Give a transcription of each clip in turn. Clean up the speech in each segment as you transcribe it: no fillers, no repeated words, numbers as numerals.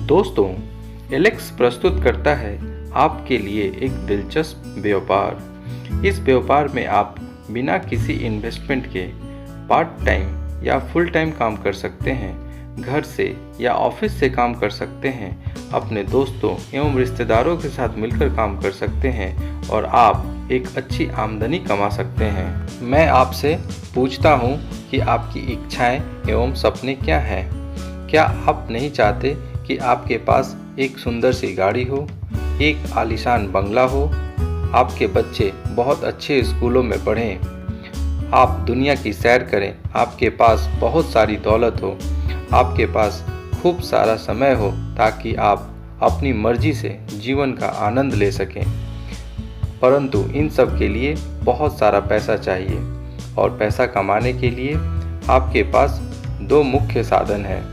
दोस्तों, एलेक्स प्रस्तुत करता है आपके लिए एक दिलचस्प व्यापार। इस व्यापार में आप बिना किसी इन्वेस्टमेंट के पार्ट टाइम या फुल टाइम काम कर सकते हैं, घर से या ऑफिस से काम कर सकते हैं, अपने दोस्तों एवं रिश्तेदारों के साथ मिलकर काम कर सकते हैं और आप एक अच्छी आमदनी कमा सकते हैं। मैं आपसे पूछता हूँ कि आपकी इच्छाएं एवं सपने क्या हैं? क्या आप नहीं चाहते कि आपके पास एक सुंदर सी गाड़ी हो, एक आलीशान बंगला हो, आपके बच्चे बहुत अच्छे स्कूलों में पढ़ें, आप दुनिया की सैर करें, आपके पास बहुत सारी दौलत हो, आपके पास खूब सारा समय हो ताकि आप अपनी मर्जी से जीवन का आनंद ले सकें। परंतु इन सब के लिए बहुत सारा पैसा चाहिए और पैसा कमाने के लिए आपके पास दो मुख्य साधन हैं।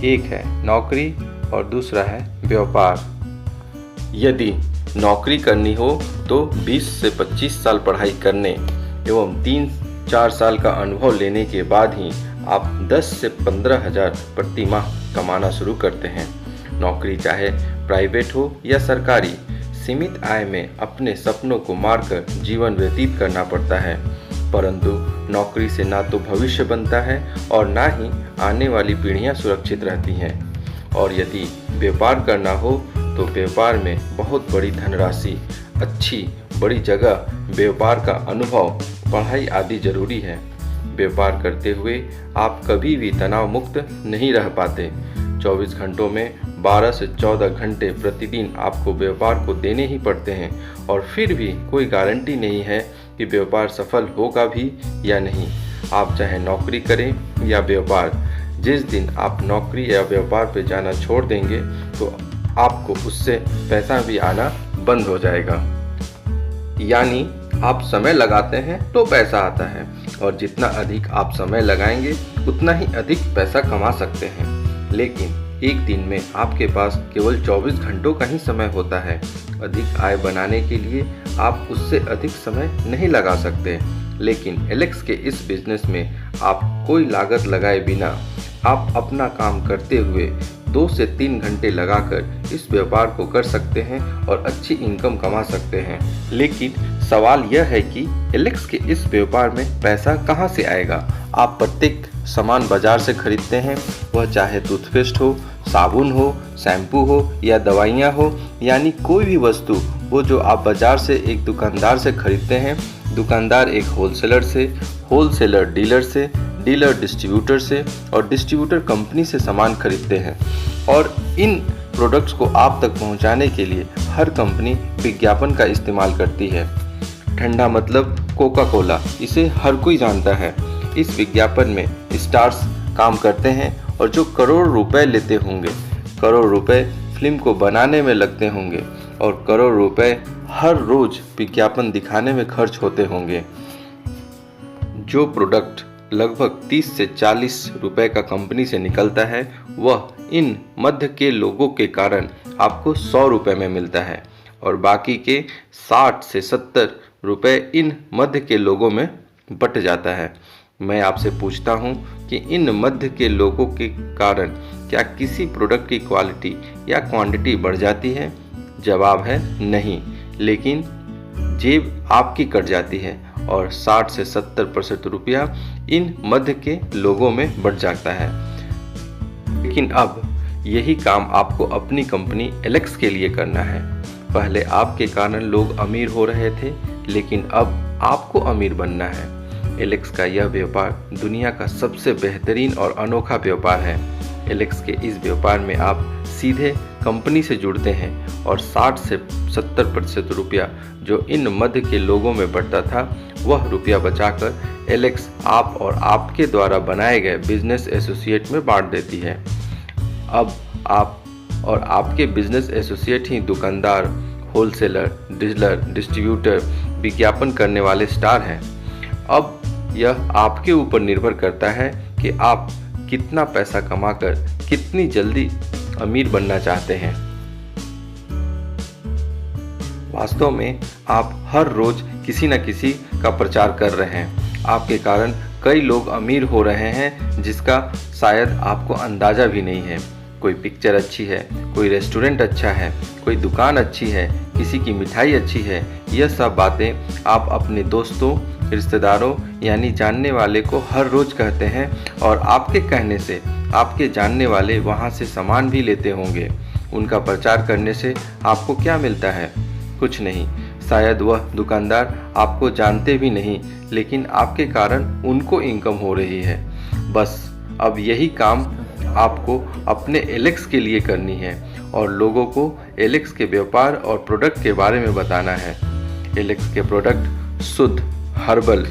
एक है नौकरी और दूसरा है व्यापार। यदि नौकरी करनी हो तो 20 से 25 साल पढ़ाई करने एवं 3-4 साल का अनुभव लेने के बाद ही आप 10 से 15 हज़ार प्रति माह कमाना शुरू करते हैं। नौकरी चाहे प्राइवेट हो या सरकारी, सीमित आय में अपने सपनों को मारकर जीवन व्यतीत करना पड़ता है। परंतु नौकरी से ना तो भविष्य बनता है और ना ही आने वाली पीढ़ियां सुरक्षित रहती हैं। और यदि व्यापार करना हो तो व्यापार में बहुत बड़ी धनराशि, अच्छी बड़ी जगह, व्यापार का अनुभव, पढ़ाई आदि जरूरी है। व्यापार करते हुए आप कभी भी तनाव मुक्त नहीं रह पाते। 24 घंटों में 12 से 14 घंटे प्रतिदिन आपको व्यापार को देने ही पड़ते हैं और फिर भी कोई गारंटी नहीं है कि व्यापार सफल होगा भी या नहीं। आप चाहे नौकरी करें या व्यापार, जिस दिन आप नौकरी या व्यापार पे जाना छोड़ देंगे तो आपको उससे पैसा भी आना बंद हो जाएगा। यानी आप समय लगाते हैं तो पैसा आता है और जितना अधिक आप समय लगाएंगे उतना ही अधिक पैसा कमा सकते हैं। लेकिन एक दिन में आपके पास केवल 24 घंटों का ही समय होता है। अधिक आय बनाने के लिए आप उससे अधिक समय नहीं लगा सकते। लेकिन एलेक्स के इस बिजनेस में आप कोई लागत लगाए बिना आप अपना काम करते हुए 2 से 3 घंटे लगाकर इस व्यापार को कर सकते हैं और अच्छी इनकम कमा सकते हैं। लेकिन सवाल यह है कि एलेक्स के इस व्यापार में पैसा कहां से आएगा? आप प्रत्येक सामान बाजार से खरीदते हैं, वह चाहे टूथपेस्ट हो, साबुन हो, शैम्पू हो या दवाइयाँ हो, यानी कोई भी वस्तु वो जो आप बाजार से एक दुकानदार से खरीदते हैं, दुकानदार एक होलसेलर से, होलसेलर डीलर से, डीलर डिस्ट्रीब्यूटर से और डिस्ट्रीब्यूटर कंपनी से सामान खरीदते हैं। और इन प्रोडक्ट्स को आप तक पहुंचाने के लिए हर कंपनी विज्ञापन का इस्तेमाल करती है। ठंडा मतलब कोका कोला, इसे हर कोई जानता है। इस विज्ञापन में स्टार्स काम करते हैं और जो करोड़ रुपए लेते होंगे, करोड़ रुपए फिल्म को बनाने में लगते होंगे और करोड़ रुपए हर रोज विज्ञापन दिखाने में खर्च होते होंगे। जो प्रोडक्ट लगभग 30 से 40 रुपए का कंपनी से निकलता है, वह इन मध्य के लोगों के कारण आपको 100 रुपए में मिलता है और बाकी के 60 से 70 रुपए इन मध्य के लोगों में बट जाता है। मैं आपसे पूछता हूं कि इन मध्य के लोगों के कारण क्या किसी प्रोडक्ट की क्वालिटी या क्वांटिटी बढ़ जाती है? जवाब है नहीं, लेकिन जेब आपकी कट जाती है और 60 से 70% रुपया इन मध्य के लोगों में बढ़ जाता है। लेकिन अब यही काम आपको अपनी कंपनी एलेक्स के लिए करना है। पहले आपके कारण लोग अमीर हो रहे थे, लेकिन अब आपको अमीर बनना है। एलेक्स का यह व्यापार दुनिया का सबसे बेहतरीन और अनोखा व्यापार है। एलेक्स के इस व्यापार में आप सीधे कंपनी से जुड़ते हैं और 60 से 70% रुपया जो इन मध्य के लोगों में बढ़ता था, वह रुपया बचाकर एलेक्स आप और आपके द्वारा बनाए गए बिजनेस एसोसिएट में बांट देती है। अब आप और आपके बिजनेस एसोसिएट ही दुकानदार, होलसेलर, डीलर, डिस्ट्रीब्यूटर, विज्ञापन करने वाले स्टार हैं। अब यह आपके ऊपर निर्भर करता है कि आप कितना पैसा कमाकर कितनी जल्दी अमीर बनना चाहते हैं। वास्तव में आप हर रोज किसी न किसी का प्रचार कर रहे हैं। आपके कारण कई लोग अमीर हो रहे हैं जिसका शायद आपको अंदाजा भी नहीं है। कोई पिक्चर अच्छी है, कोई रेस्टोरेंट अच्छा है, कोई दुकान अच्छी है, किसी की मिठाई अच्छी है, यह सब बातें आप अपने दोस्तों, रिश्तेदारों यानी जानने वाले को हर रोज़ कहते हैं और आपके कहने से आपके जानने वाले वहाँ से सामान भी लेते होंगे। उनका प्रचार करने से आपको क्या मिलता है? कुछ नहीं। शायद वह दुकानदार आपको जानते भी नहीं, लेकिन आपके कारण उनको इनकम हो रही है। बस अब यही काम आपको अपने एलेक्स के लिए करनी है और लोगों को एलेक्स के व्यापार और प्रोडक्ट के बारे में बताना है। एलेक्स के प्रोडक्ट शुद्ध, हर्बल,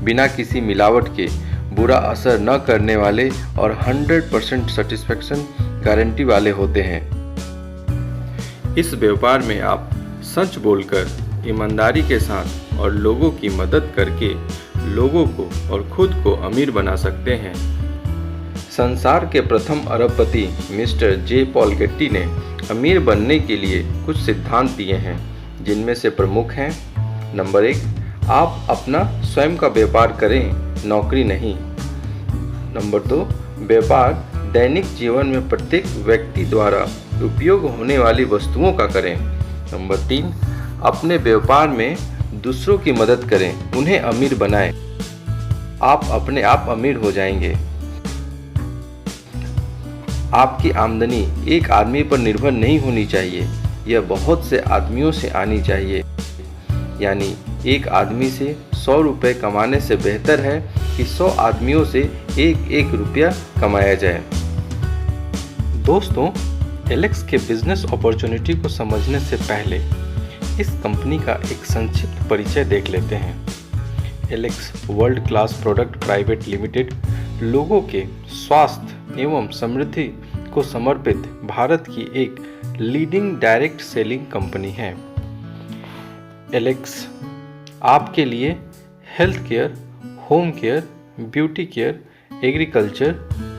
बिना किसी मिलावट के, बुरा असर न करने वाले और 100% सेटिस्फैक्शन गारंटी वाले होते हैं। इस व्यापार में आप सच बोलकर, ईमानदारी के साथ और लोगों की मदद करके लोगों को और खुद को अमीर बना सकते हैं। संसार के प्रथम अरबपति मिस्टर जे पॉल गेट्टी ने अमीर बनने के लिए कुछ सिद्धांत दिए हैं, जिनमें से प्रमुख हैं: नंबर 1, आप अपना स्वयं का व्यापार करें, नौकरी नहीं। नंबर 2, व्यापार दैनिक जीवन में प्रत्येक व्यक्ति द्वारा उपयोग होने वाली वस्तुओं का करें। नंबर 3, अपने व्यापार में दूसरों की मदद करें, उन्हें अमीर बनाएं। आप अपने आप अमीर हो जाएंगे। आपकी आमदनी एक आदमी पर निर्भर नहीं होनी चाहिए, यह बहुत से आदमियों से आनी चाहिए। यानी एक आदमी से 100 रुपये कमाने से बेहतर है कि 100 आदमियों से एक रुपया कमाया जाए। दोस्तों, एलेक्स के बिजनेस अपॉर्चुनिटी को समझने से पहले इस कंपनी का एक संक्षिप्त परिचय देख लेते हैं। Alex world class product private limited लोगों के स्वास्थ्य एवं समृद्धि को समर्पित भारत की एक लीडिंग डायरेक्ट सेलिंग कंपनी है। एलेक्स आपके लिए health care, home care, beauty care, agriculture,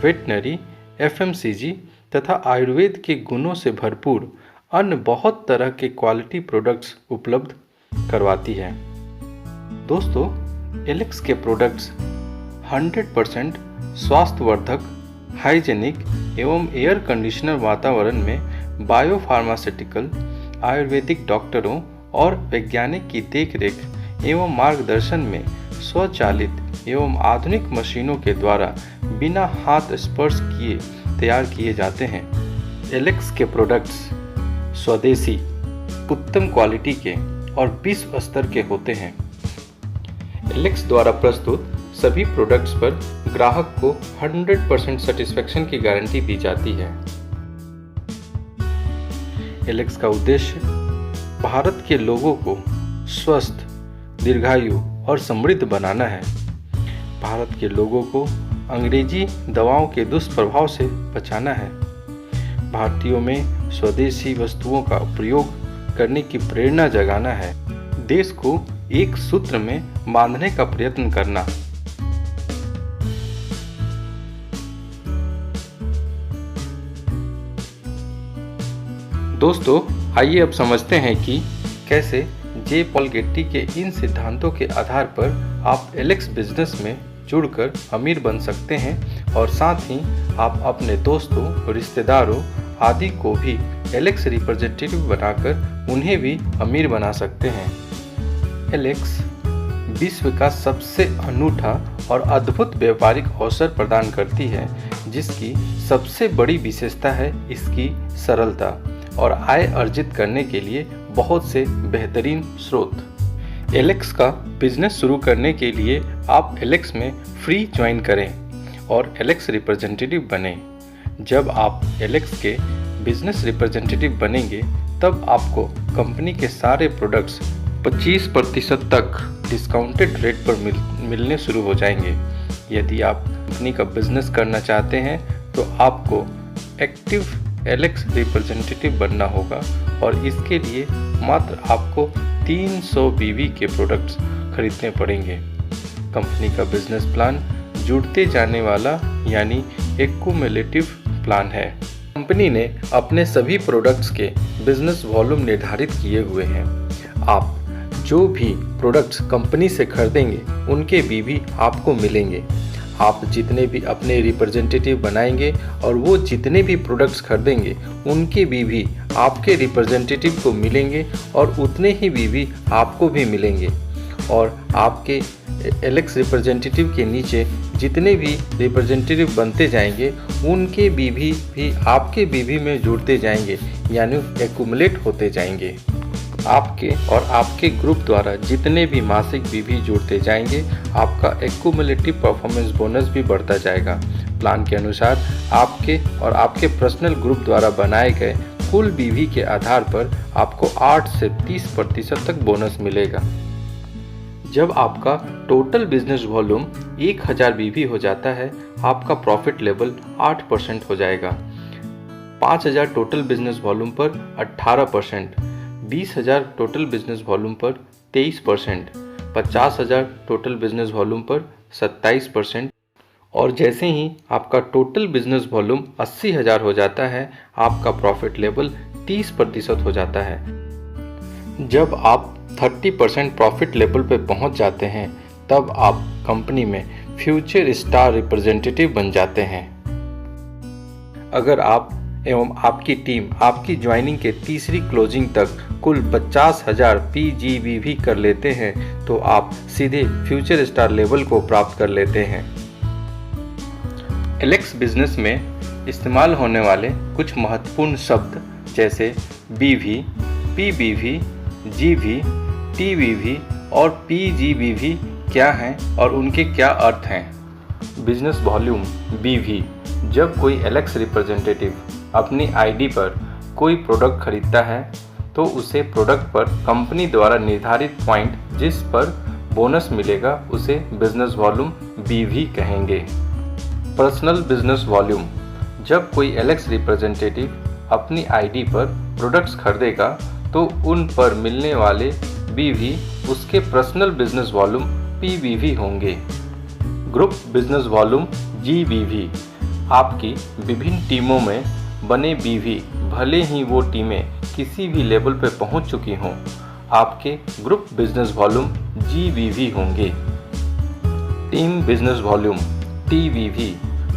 veterinary, FMCG तथा आयुर्वेद के गुणों से भरपूर अन्य बहुत तरह के क्वालिटी प्रोडक्ट्स उपलब्ध करवाती है। दोस्तों, एलेक्स के प्रोडक्ट्स 100% स्वास्थ्यवर्धक, हाइजेनिक एवं एयर कंडीशनर वातावरण में बायोफार्मास्यूटिकल, आयुर्वेदिक डॉक्टरों और वैज्ञानिक की देखरेख एवं मार्गदर्शन में स्वचालित एवं आधुनिक मशीनों के द्वारा बिना हाथ स्पर्श किए तैयार किए जाते हैं। एलेक्स के प्रोडक्ट्स स्वदेशी, उत्तम क्वालिटी के और विश्व स्तर के होते हैं। एलेक्स द्वारा प्रस्तुत सभी प्रोडक्ट्स पर ग्राहक को 100% सेटिस्फैक्शन की गारंटी दी जाती है। एलेक्स का उद्देश्य भारत के लोगों को स्वस्थ, दीर्घायु और समृद्ध बनाना है। भारत के लोगों को अंग्रेजी दवाओं के दुष्प्रभाव से बचाना है। भारतीयों में स्वदेशी वस्तुओं का प्रयोग करने की प्रेरणा जगाना है। देश को एक सूत्र में बांधने का प्रयत्न करना। दोस्तों, आइए अब समझते हैं कि कैसे जे पॉल गेट्टी के इन सिद्धांतों के आधार पर आप एलेक्स बिजनेस में जुड़कर अमीर बन सकते हैं और साथ ही आप अपने दोस्तों, रिश्तेदारों आदि को भी एलेक्स रिप्रेजेंटेटिव बनाकर उन्हें भी अमीर बना सकते हैं। एलेक्स विश्व का सबसे अनूठा और अद्भुत व्यापारिक अवसर प्रदान करती है, जिसकी सबसे बड़ी विशेषता है इसकी सरलता और आय अर्जित करने के लिए बहुत से बेहतरीन स्रोत। एलेक्स का बिजनेस शुरू करने के लिए आप एलेक्स में फ्री ज्वाइन करें और एलेक्स रिप्रेजेंटेटिव बने। जब आप एलेक्स के बिजनेस रिप्रेजेंटेटिव बनेंगे तब आपको कंपनी के सारे प्रोडक्ट्स 25% तक डिस्काउंटेड रेट पर मिलने शुरू हो जाएंगे। यदि आप कंपनी का बिजनेस करना चाहते हैं तो आपको एक्टिव एलेक्स रिप्रेजेंटेटिव बनना होगा और इसके लिए मात्र आपको 300 BV के प्रोडक्ट्स खरीदने पड़ेंगे। कंपनी का बिजनेस प्लान जुड़ते जाने वाला यानी एक्युमुलेटिव प्लान है। कंपनी ने अपने सभी प्रोडक्ट्स के बिजनेस वॉल्यूम निर्धारित किए हुए हैं। आप जो भी प्रोडक्ट्स कंपनी से खरीदेंगे उनके BV आपको मिलेंगे। आप जितने भी अपने रिप्रेजेंटेटिव बनाएंगे और वो जितने भी प्रोडक्ट्स खरीदेंगे उनके बीवी आपके रिप्रेजेंटेटिव को मिलेंगे और उतने ही बीवी आपको भी मिलेंगे। और आपके एलेक्स रिप्रेजेंटेटिव के नीचे जितने भी रिप्रेजेंटेटिव बनते जाएंगे उनके बीवी भी आपके बीवी में जुड़ते जाएंगे, यानी एक्यूमुलेट होते जाएंगे। आपके और आपके ग्रुप द्वारा जितने भी मासिक बीवी जुड़ते जाएंगे आपका एक्यूमुलेटिव परफॉर्मेंस बोनस भी बढ़ता जाएगा। प्लान के अनुसार आपके और आपके पर्सनल ग्रुप द्वारा बनाए गए कुल बीवी के आधार पर आपको 8 से 30% तक बोनस मिलेगा। जब आपका टोटल बिजनेस वॉल्यूम 1000 बीवी हो जाता है आपका प्रॉफिट लेवल 8% हो जाएगा। 5000 टोटल बिजनेस वॉल्यूम पर 18%, 20,000 टोटल बिजनेस वॉल्यूम पर 23%, 50,000 टोटल बिजनेस वॉल्यूम पर 27%, और जैसे ही आपका टोटल बिजनेस वॉल्यूम 80,000 हो जाता है आपका प्रॉफिट लेवल 30% हो जाता है। जब आप 30% प्रॉफिट लेवल पे पहुंच जाते हैं तब आप कंपनी में फ्यूचर स्टार रिप्रेजेंटेटिव बन जाते हैं। अगर आप एवं आपकी टीम आपकी ज्वाइनिंग के तीसरी क्लोजिंग तक कुल 50,000 PGBV कर लेते हैं तो आप सीधे फ्यूचर स्टार लेवल को प्राप्त कर लेते हैं। एलेक्स बिजनेस में इस्तेमाल होने वाले कुछ महत्वपूर्ण शब्द जैसे BV, PBV, GV, TBV और PGBV क्या हैं और उनके क्या अर्थ हैं। बिजनेस वॉल्यूम BV, जब कोई एलेक्स रिप्रेजेंटेटिव अपनी आईडी पर कोई प्रोडक्ट खरीदता है तो उसे प्रोडक्ट पर कंपनी द्वारा निर्धारित पॉइंट जिस पर बोनस मिलेगा उसे बिजनेस वॉल्यूम BV कहेंगे। पर्सनल बिजनेस वॉल्यूम, जब कोई एलेक्स रिप्रेजेंटेटिव अपनी आईडी पर प्रोडक्ट्स खरीदेगा तो उन पर मिलने वाले BV उसके पर्सनल बिजनेस वॉल्यूम PBV होंगे। ग्रुप बिजनेस वॉल्यूम GBV, आपकी विभिन्न टीमों में बने BV भले ही वो टीमें किसी भी लेवल पर पहुंच चुकी हों आपके ग्रुप बिजनेस वॉल्यूम GBV होंगे। Team business volume TBV,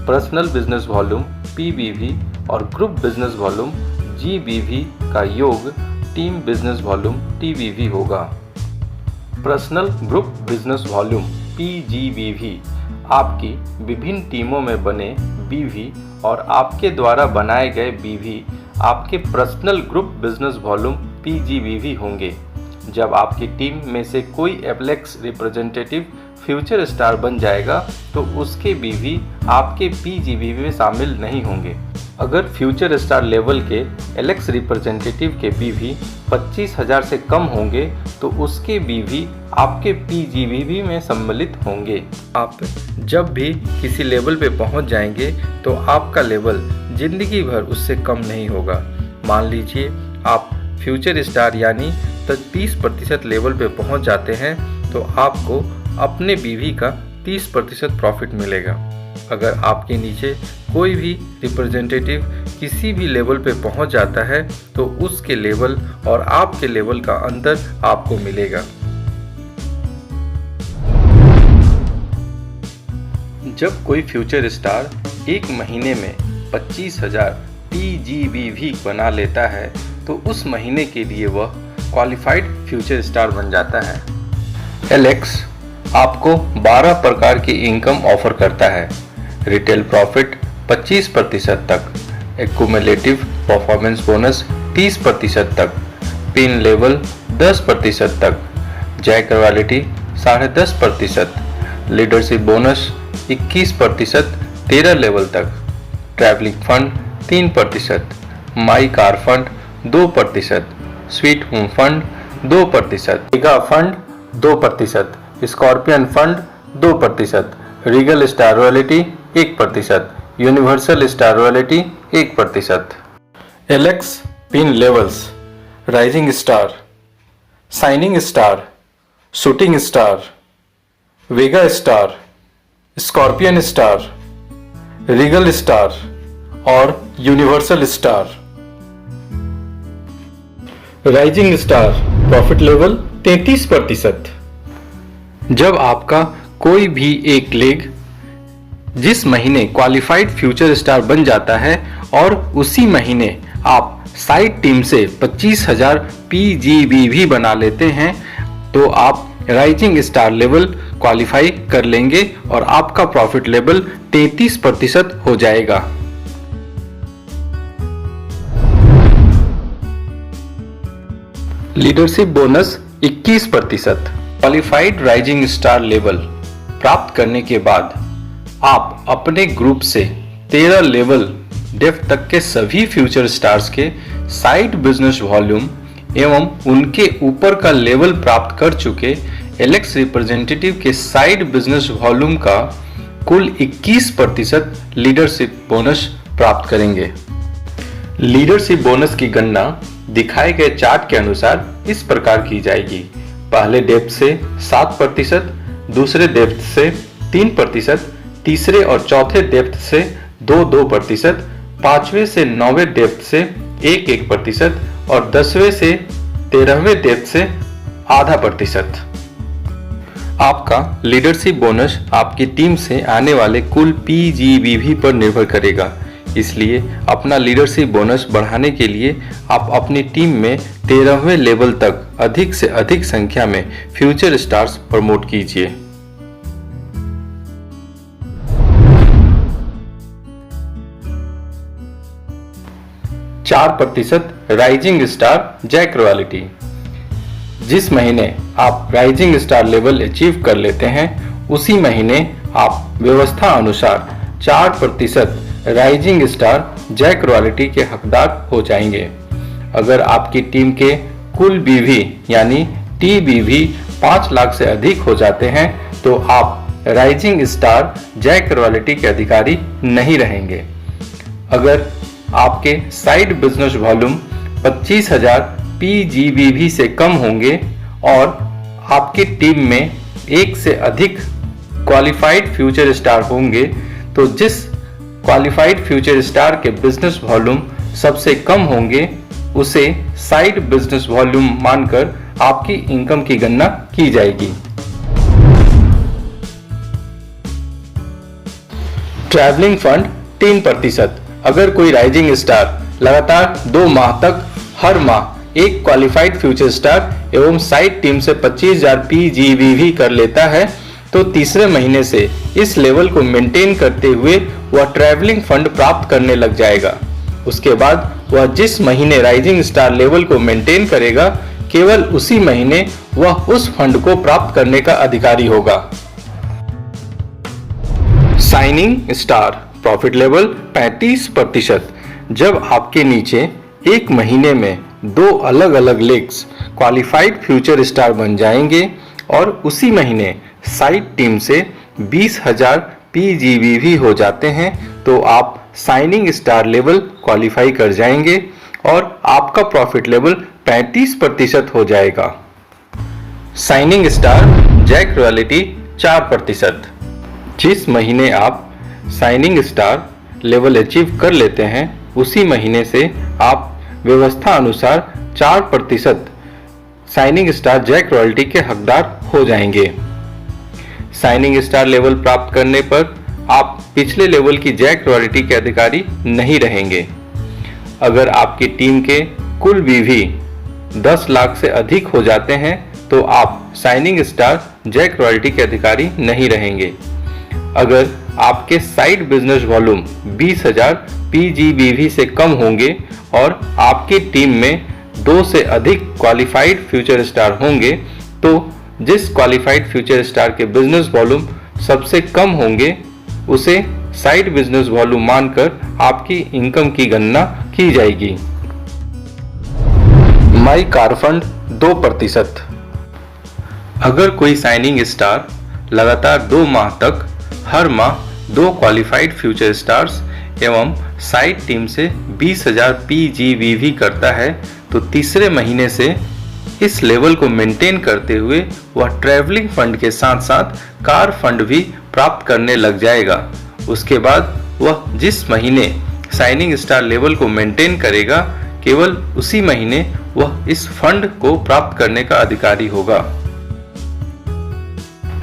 personal business volume PBV और ग्रुप बिजनेस वॉल्यूम GBV का योग टीम बिजनेस वॉल्यूम TBV होगा। Personal group business volume PGBV, आपकी विभिन्न टीमों में बने BV और आपके द्वारा बनाए गए BV आपके personal group business volume PGBV होंगे। जब आपकी टीम में से कोई एलेक्स रिप्रेजेंटेटिव फ्यूचर स्टार बन जाएगा तो उसके BV आपके PGBV में शामिल नहीं होंगे। अगर फ्यूचर स्टार लेवल के एलेक्स रिप्रेजेंटेटिव के BV 25,000 से कम होंगे तो उसके BV आपके PGBV में सम्मिलित होंगे। आप जब भी किसी लेवल पे पहुंच जाएंगे तो आपका लेवल जिंदगी भर उससे कम नहीं होगा। मान लीजिए आप फ्यूचर स्टार यानी 30% लेवल पे पहुंच जाते हैं तो आपको अपने BV का 30% प्रॉफिट मिलेगा। अगर आपके नीचे कोई भी रिप्रेजेंटेटिव किसी भी लेवल पे पहुंच जाता है तो उसके लेवल और आपके लेवल का अंतर आपको मिलेगा। जब कोई फ्यूचर स्टार एक महीने में 25,000 PGBV बना लेता है तो उस महीने के लिए वह क्वालिफाइड फ्यूचर स्टार बन जाता है। एलेक्स आपको 12 प्रकार की इनकम ऑफर करता है। रिटेल प्रॉफिट 25% तक, एक्यूमुलेटिव परफॉर्मेंस बोनस 30% तक, पिन लेवल 10% तक, jack royalty 10.5%, leadership bonus 21% 13 level तक, travelling fund 3%, my car fund 2%, sweet home fund 2%, mega fund 2%, scorpion fund 2%, regal star royalty 1%, universal star royalty 1%। Alex pin levels: rising star, shining star, shooting star, Vega star, scorpion star, regal star और universal star. Rising star profit level 33%। जब आपका कोई भी एक leg जिस महीने qualified future star बन जाता है और उसी महीने आप साइड टीम से 25,000 PGB भी बना लेते हैं तो आप राइजिंग स्टार लेवल क्वालिफाई कर लेंगे और आपका प्रॉफिट लेवल 33% हो जाएगा। Leadership bonus 21%। Qualified rising star level प्राप्त करने के बाद आप अपने ग्रुप से 13 लेवल डेप्थ तक के सभी फ्यूचर स्टार्स के साइड बिजनेस वॉल्यूम एवं उनके ऊपर का लेवल प्राप्त कर चुके एलेक्स रिप्रेजेंटेटिव के साइड बिजनेस वॉल्यूम का कुल 21% लीडरशिप बोनस प्राप्त करेंगे। लीडरशिप बोनस की गणना दिखाए गए चार्ट के अनुसार इस प्रकार की जाएगी। पहले डेप्थ से 7%, दूसरे डेप्थ से 3%, तीसरे और चौथे डेप्थ से 2-2%, पांचवें से 9वें डेप्थ से 1-1% और 10वें से 13वें डेप्थ से 0.5%। आपका लीडरशिप बोनस आपकी टीम से आने वाले कुल PGBV पर निर्भर करेगा, इसलिए अपना लीडरशिप बोनस बढ़ाने के लिए आप अपनी टीम में 13वें लेवल तक अधिक से अधिक संख्या में फ्यूचर स्टार्स प्रमोट कीजिए। 4% राइजिंग स्टार जैक रॉयल्टी। जिस महीने आप राइजिंग स्टार लेवल अचीव कर लेते हैं उसी महीने आप व्यवस्था अनुसार 4% राइजिंग स्टार जैक रॉयल्टी के हकदार हो जाएंगे। अगर आपकी टीम के कुल BV यानी TBV 5 लाख से अधिक हो जाते हैं तो आप राइजिंग स्टार जैक रॉयल्टी के अधिकारी नहीं रहेंगे। अगर आपके साइड बिजनेस वॉल्यूम 25,000 PGBV से कम होंगे और आपकी टीम में एक से अधिक क्वालिफाइड फ्यूचर स्टार होंगे तो जिस क्वालिफाइड फ्यूचर स्टार के बिजनेस वॉल्यूम सबसे कम होंगे उसे साइड बिजनेस वॉल्यूम मानकर आपकी इनकम की गणना की जाएगी। Travelling fund 3%। अगर कोई राइजिंग स्टार लगातार 2 माह तक हर माह एक क्वालिफाइड फ्यूचर स्टार एवं साइड टीम से 25,000 PGBV कर लेता है तो तीसरे महीने से इस लेवल को मेंटेन करते हुए वह ट्रैवलिंग फंड प्राप्त करने लग जाएगा। उसके बाद वह जिस महीने राइजिंग स्टार लेवल को मेंटेन करेगा केवल उसी महीने वह उस फंड को प्राप्त करने का अधिकारी होगा। Signing star profit level 35%। जब आपके नीचे एक महीने में 2 अलग अलग लेग्स क्वालिफाइड फ्यूचर स्टार बन जाएंगे और उसी महीने साइड टीम से 20,000 PGBV हो जाते हैं तो आप साइनिंग स्टार लेवल क्वालिफाई कर जाएंगे और आपका प्रॉफिट लेवल 35% हो जाएगा। Shining star jack royalty 4%। जिस महीने आप साइनिंग स्टार लेवल अचीव कर लेते हैं उसी महीने से आप व्यवस्था अनुसार 4% साइनिंग स्टार जैक रॉयल्टी के हकदार हो जाएंगे। साइनिंग स्टार लेवल प्राप्त करने पर आप पिछले लेवल की जैक रॉयल्टी के अधिकारी नहीं रहेंगे। अगर आपकी टीम के कुल BV 10 लाख से अधिक हो जाते हैं तो आप साइनिंग स्टार जैक रॉयल्टी के अधिकारी नहीं रहेंगे। अगर आपके साइड बिजनेस वॉल्यूम 20,000 PGBV से कम होंगे और आपकी टीम में 2 से अधिक क्वालिफाइड फ्यूचर स्टार होंगे तो जिस क्वालिफाइड फ्यूचर स्टार के बिजनेस वॉल्यूम सबसे कम होंगे उसे साइड बिजनेस वॉल्यूम मानकर आपकी इनकम की गणना की जाएगी। माई कार फंड 2%। अगर कोई साइनिंग स्टार लगातार 2 माह तक हर माह 2 क्वालिफाइड फ्यूचर स्टार्स एवं साइड टीम से 20,000 PGBV करता है तो तीसरे महीने से इस लेवल को मेंटेन करते हुए वह ट्रैवलिंग फंड के साथ साथ कार फंड भी प्राप्त करने लग जाएगा। उसके बाद वह जिस महीने साइनिंग स्टार लेवल को मेंटेन करेगा केवल उसी महीने वह इस फंड को प्राप्त करने का अधिकारी होगा।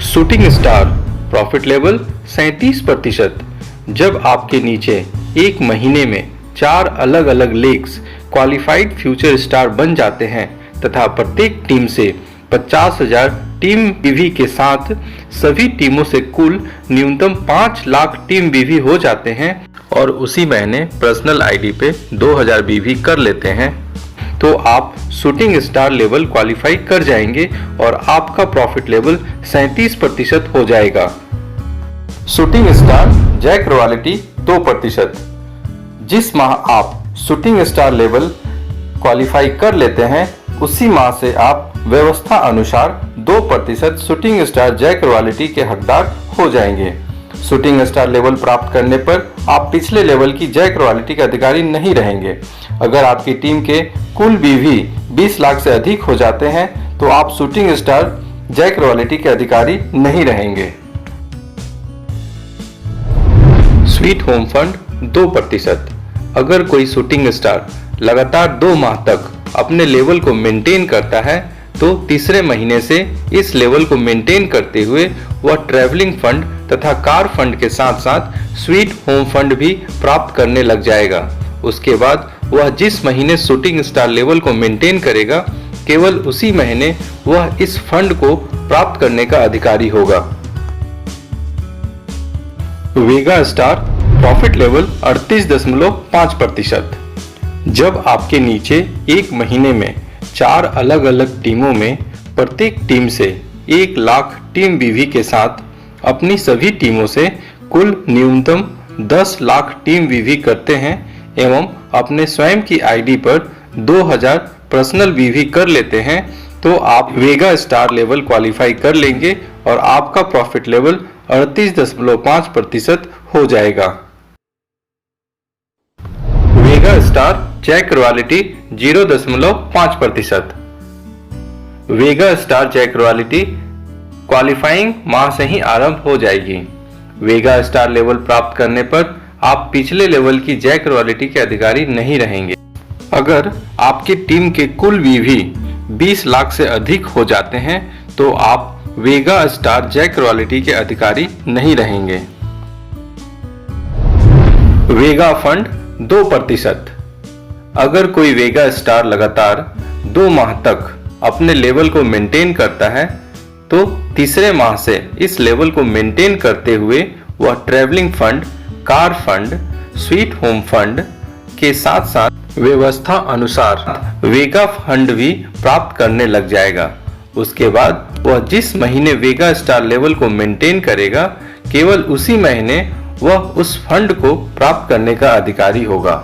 Shooting star profit level 37%। जब आपके नीचे एक महीने में 4 अलग अलग लीग्स क्वालिफाइड फ्यूचर स्टार बन जाते हैं तथा प्रत्येक टीम से 50,000 टीम बीवी के साथ सभी टीमों से कुल न्यूनतम 5 लाख टीम बीवी हो जाते हैं और उसी महीने पर्सनल आईडी पे 2000 बीवी कर लेते हैं, तो आप शूटिंग स्टार लेवल क्वालिफाई कर जाएंगे और आपका प्रॉफिट लेवल 37% हो जाएगा। Shooting star jack royalty 2%। जिस माह आप शूटिंग स्टार लेवल क्वालिफाई कर लेते हैं उसी माह से आप व्यवस्था अनुसार 2% शूटिंग स्टार जैक रॉयल्टी के हकदार हो जाएंगे। शूटिंग स्टार लेवल प्राप्त करने पर आप पिछले लेवल की जैक रॉयल्टी के अधिकारी नहीं रहेंगे। अगर आपकी टीम के कुल बीवी 20 लाख से अधिक हो जाते हैं तो आप शूटिंग स्टार जैक रॉयल्टी के अधिकारी नहीं रहेंगे। Sweet home fund 2%। अगर कोई शूटिंग स्टार लगातार 2 माह तक अपने लेवल को मेंटेन करता है तो तीसरे महीने से इस लेवल को मेंटेन करते हुए वह ट्रैवलिंग फंड तथा कार फंड के साथ साथ स्वीट होम फंड भी प्राप्त करने लग जाएगा। उसके बाद वह जिस महीने शूटिंग स्टार लेवल को मेंटेन करेगा केवल उसी महीने वह इस फंड को प्राप्त करने का अधिकारी होगा। वेगा स्टार प्रॉफिट लेवल 38.5%। जब आपके नीचे एक महीने में 4 अलग अलग टीमों में प्रत्येक टीम से 1 लाख टीम बीवी के साथ अपनी सभी टीमों से कुल न्यूनतम 10 लाख टीम बीवी करते हैं एवं अपने स्वयं की आईडी पर 2000 पर्सनल बीवी कर लेते हैं तो आप वेगा स्टार लेवल क्वालिफाई कर लेंगे और आपका प्रॉफिट लेवल 38.5% हो जाएगा। वेगा स्टार जैक रॉयल्टी 0.5%। वेगा स्टार जैक रॉयल्टी क्वालिफाइंग माह से ही आरंभ हो जाएगी। वेगा स्टार लेवल प्राप्त करने पर आप पिछले लेवल की जैक रॉयल्टी के अधिकारी नहीं रहेंगे। अगर आपकी टीम के कुल बीवी 20 लाख से अधिक हो जाते हैं तो आप वेगा स्टार जैक रॉयल्टी के अधिकारी नहीं रहेंगे। वेगा फंड 2%। अगर कोई वेगा स्टार लगातार 2 माह तक अपने लेवल को मेंटेन करता है तो तीसरे माह से इस लेवल को मेंटेन करते हुए वह travelling fund, car fund, sweet home fund के साथ साथ व्यवस्था अनुसार वेगा फंड भी प्राप्त करने लग जाएगा। उसके बाद वह जिस महीने वेगा स्टार लेवल को मेंटेन करेगा केवल उसी महीने वह उस फंड को प्राप्त करने का अधिकारी होगा।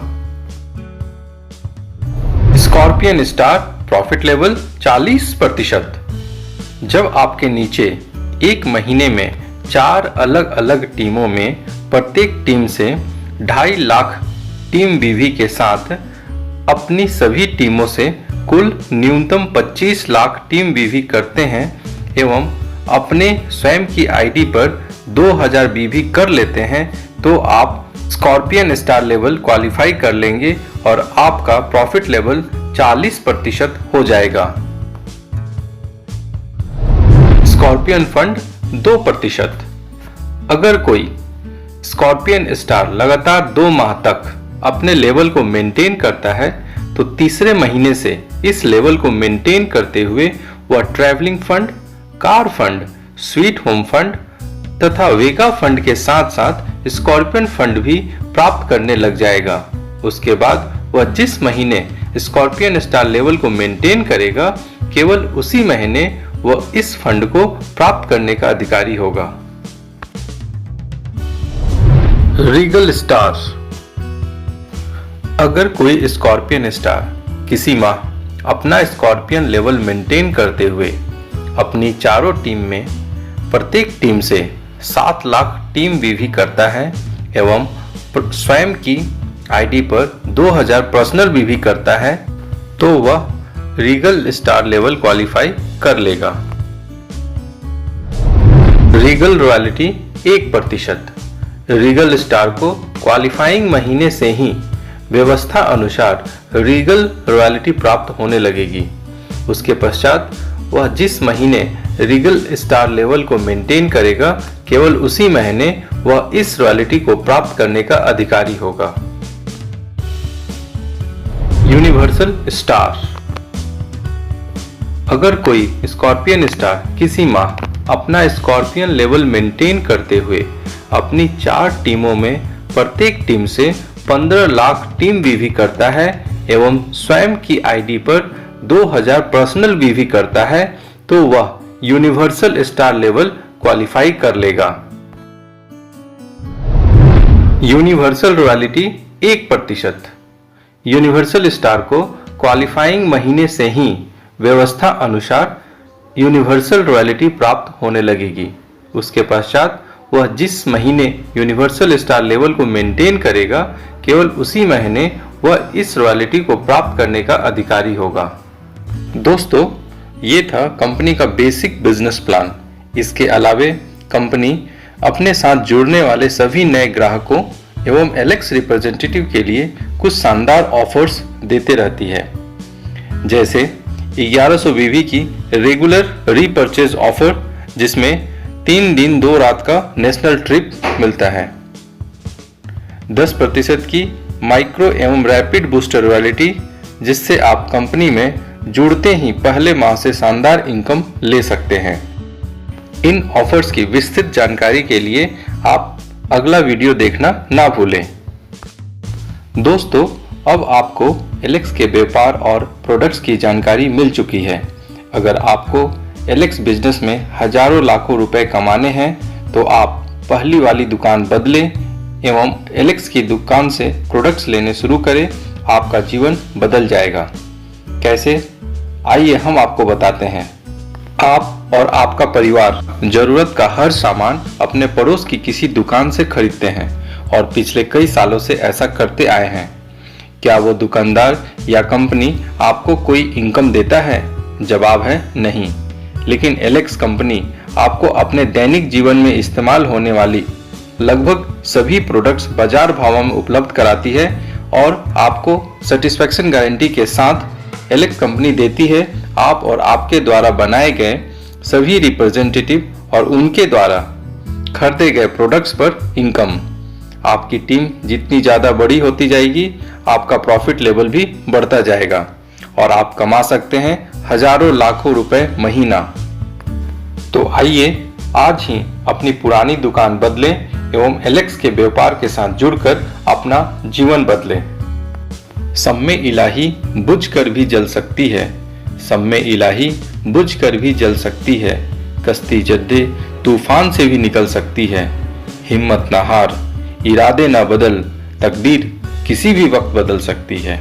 Scorpion star profit level 40%। जब आपके नीचे एक महीने में 4 अलग अलग टीमों में प्रत्येक टीम से 2.5 लाख टीम बीवी के साथ अपनी सभी टीमों से कुल न्यूनतम 25 लाख टीम बीवी करते हैं एवं अपने स्वयं की आईडी पर 2000 बीवी कर लेते हैं तो आप स्कॉर्पियन स्टार लेवल क्वालिफाई कर लेंगे और आपका प्रॉफिट लेवल 40% हो जाएगा। Scorpion fund 2%। अगर कोई स्कॉर्पियन स्टार लगातार 2 माह तक अपने लेवल को मेंटेन करता है तो तीसरे महीने से इस लेवल को मेंटेन करते हुए वह travelling fund, car fund, sweet home fund तथा वेगा फंड के साथ साथ स्कॉर्पियन फंड भी प्राप्त करने लग जाएगा। उसके बाद वह जिस महीने स्कॉर्पियन स्टार लेवल को मेंटेन करेगा केवल उसी महीने वह इस फंड को प्राप्त करने का अधिकारी होगा। Regal star. अगर कोई स्कॉर्पियन स्टार किसी माह अपना स्कॉर्पियन लेवल मेंटेन करते हुए अपनी चारों टीम में प्रत्येक टीम से 7 लाख टीम बीवी करता है एवं स्वयं की आईडी पर 2000 पर्सनल बीवी करता है तो वह रीगल स्टार लेवल क्वालिफाई कर लेगा। Regal royalty 1%। रीगल स्टार को क्वालिफाइंग महीने से ही व्यवस्था अनुसार रीगल रॉयल्टी प्राप्त होने लगेगी। उसके पश्चात वह जिस महीने रीगल स्टार लेवल को मेंटेन करेगा, केवल उसी महीने वह इस रॉयल्टी को प्राप्त करने का अधिकारी होगा। Universal star. अगर कोई स्कॉर्पियन स्टार किसी माह अपना स्कॉर्पियन लेवल मेंटेन करते हुए अपनी 4 टीमों में प्रत्येक टीम से 15 लाख टीम वीवी करता है एवं स्वयं की आईडी पर 2000 पर्सनल वीवी करता है, तो वह यूनिवर्सल स्टार लेवल क्वालिफाई कर लेगा। Universal royalty 1%। यूनिवर्सल स्टार को क्वालिफाइंग महीने से ही व्यवस्था अनुसार यूनिवर्सल रॉयल्टी प्राप्त होने लगेगी। उसके पश्चात वह जिस महीने यूनिवर्सल स्टार लेवल को मेंटेन करेगा, केवल उसी महीने वह इस रॉयल्टी को प्राप्त करने का अधिकारी होगा। दोस्तों, ये था कंपनी का बेसिक बिजनेस प्लान। इसके अलावे कंपनी अपने साथ जुड़ने वाले सभी नए ग्राहकों एवं एलेक्स रिप्रेजेंटेटिव के लिए कुछ शानदार ऑफर्स देते रहती है, जैसे 1100 वीवी की रेगुलर रीपर्चेज ऑफर, जिसमें 3 दिन 2 रात का नेशनल ट्रिप मिलता है। 10% की माइक्रो एवं रैपिड बूस्टर रॉयल्टी, जिससे आप कंपनी में जुड़ते ही पहले माह से शानदार इनकम ले सकते हैं। इन ऑफर्स की विस्तृत जानकारी के लिए आप अगला वीडियो देखना ना भूलें। दोस्तों, अब आपको एलेक्स के व्यापार और प्रोडक्ट्स की जानकारी मिल चुकी है। अगर आपको एलेक्स बिजनेस में हजारों लाखों रुपए कमाने हैं, तो आप पहली वाली दुकान बदलें एवं एलेक्स की दुकान से प्रोडक्ट्स लेने शुरू करें। आपका जीवन बदल जाएगा। कैसे? आइए हम आपको बताते हैं। आप और आपका परिवार जरूरत का हर सामान अपने पड़ोस की किसी दुकान से खरीदते हैं और पिछले कई सालों से ऐसा करते आए हैं। क्या वो दुकानदार या कंपनी आपको कोई इनकम देता है? जवाब है नहीं। लेकिन एलेक्स कंपनी आपको अपने दैनिक जीवन में इस्तेमाल होने वाली लगभग सभी प्रोडक्ट्स बाजार भाव में उपलब्ध कराती है और आपको सेटिस्फैक्शन गारंटी के साथ एलेक्स कंपनी देती है आप और आपके द्वारा बनाए गए सभी रिप्रेजेंटेटिव और उनके द्वारा खरीदे गए प्रोडक्ट्स पर इनकम। आपकी टीम जितनी ज़्यादा बड़ी होती जाएगी, आपका प्रॉफिट लेवल भी बढ़ता जाएगा और आप कमा सकते हैं हजारों लाखों रुपए महीना। तो आइए आज ही अपनी पुरानी दुकान बदलें एवं एलेक्स के व्यापार के साथ जुड़कर अपना जीवन बदलें। सम्मे इलाही बुझ कर भी जल सकती है, सम्मे इलाही बुझ कर भी जल सकती है, कश्ती जद्दे तूफान से भी निकल सकती है। हिम्मत ना हार, इरादे ना बदल, तकदीर किसी भी वक्त बदल सकती है।